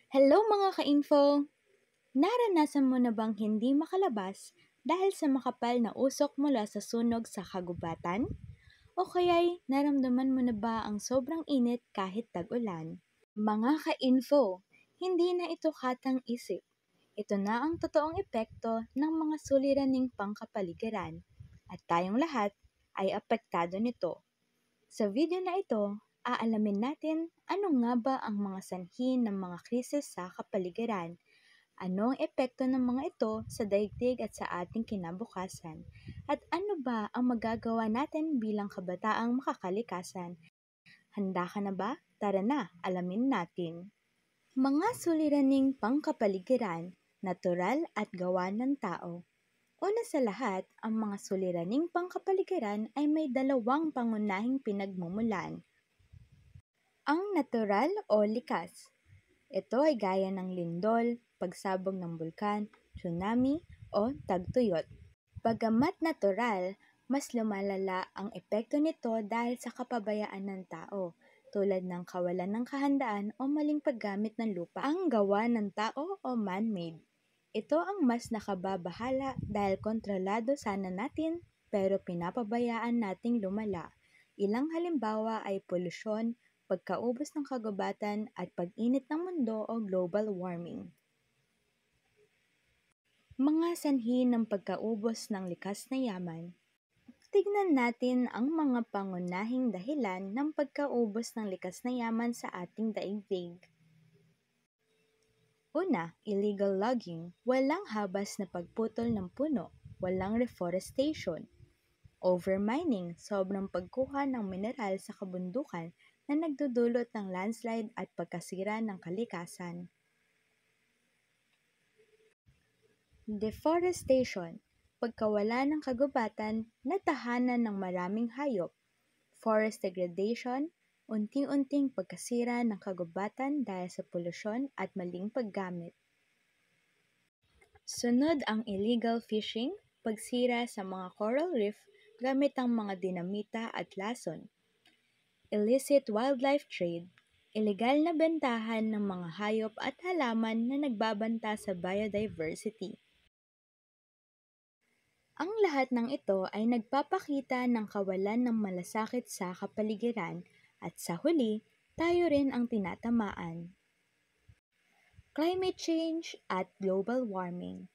Hello mga ka-info! Naranasan mo na bang hindi makalabas dahil sa makapal na usok mula sa sunog sa kagubatan? O kaya'y naramdaman mo na ba ang sobrang init kahit tag-ulan? Mga ka-info, hindi na ito katang-isip. Ito na ang totoong epekto ng mga suliraning pangkapaligiran at tayong lahat ay apektado nito. Sa video na ito, aalamin natin ano nga ba ang mga sanhi ng mga krisis sa kapaligiran, ano ang epekto ng mga ito sa daigdig at sa ating kinabukasan, at ano ba ang magagawa natin bilang kabataang makakalikasan. Handa ka na ba? Tara na, alamin natin. Mga suliraning pangkapaligiran, natural at gawa ng tao. Una sa lahat, ang mga suliraning pangkapaligiran ay may dalawang pangunahing pinagmumulan. Ang natural o likas. Ito ay gaya ng lindol, pagsabog ng bulkan, tsunami o tagtuyot. Bagamat natural, mas lumalala ang epekto nito dahil sa kapabayaan ng tao, tulad ng kawalan ng kahandaan o maling paggamit ng lupa. Ang gawa ng tao o man-made. Ito ang mas nakababahala dahil kontrolado sana natin pero pinapabayaan nating lumala. Ilang halimbawa ay polusyon, pagkaubos ng kagubatan at pag-init ng mundo o global warming. Mga sanhi ng pagkaubos ng likas na yaman. Tignan natin ang mga pangunahing dahilan ng pagkaubos ng likas na yaman sa ating daigdig. Una, illegal logging. Walang habas na pagputol ng puno. Walang reforestation. Overmining. Sobrang pagkuha ng mineral sa kabundukan na nagdudulot ng landslide at pagkasira ng kalikasan. Deforestation. Pagkawala ng kagubatan na tahanan ng maraming hayop. Forest degradation. Unti-unting pagkasira ng kagubatan dahil sa polusyon at maling paggamit. Sunod ang illegal fishing, pagsira sa mga coral reef gamit ang mga dinamita at lason. Illicit wildlife trade, ilegal na bentahan ng mga hayop at halaman na nagbabanta sa biodiversity. Ang lahat ng ito ay nagpapakita ng kawalan ng malasakit sa kapaligiran at sa huli, tayo rin ang tinatamaan. Climate change at global warming.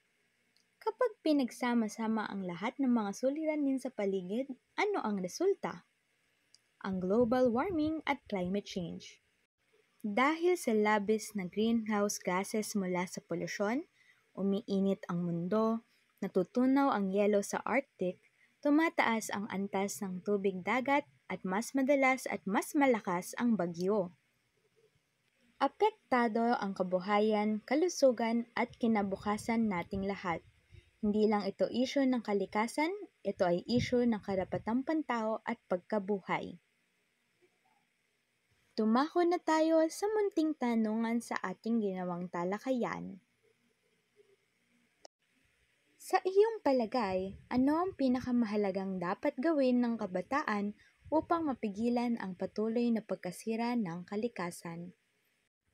Kapag pinagsama-sama ang lahat ng mga suliranin sa paligid, ano ang resulta? Ang global warming at climate change. Dahil sa labis na greenhouse gases mula sa polusyon, umiinit ang mundo, natutunaw ang yelo sa Arctic, tumataas ang antas ng tubig dagat at mas madalas at mas malakas ang bagyo. Apektado ang kabuhayan, kalusugan at kinabukasan nating lahat. Hindi lang ito isyu ng kalikasan, ito ay isyu ng karapatang pantao at pagkabuhay. Tumako na tayo sa munting tanungan sa ating ginawang talakayan. Sa iyong palagay, ano ang pinakamahalagang dapat gawin ng kabataan upang mapigilan ang patuloy na pagkasira ng kalikasan?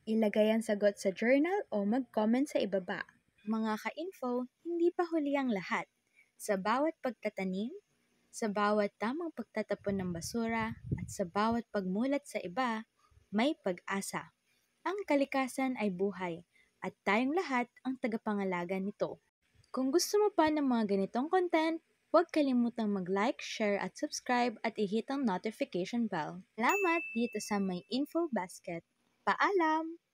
Ilagay ang sagot sa journal o mag-comment sa ibaba. Mga ka-info, hindi pa huli ang lahat. Sa bawat pagtatanim, sa bawat tamang pagtatapon ng basura, at sa bawat pagmulat sa iba, may pag-asa. Ang kalikasan ay buhay, at tayong lahat ang tagapangalaga nito. Kung gusto mo pa ng mga ganitong content, huwag kalimutang mag-like, share at subscribe at i-hit ang notification bell. Salamat dito sa My Info Basket. Paalam!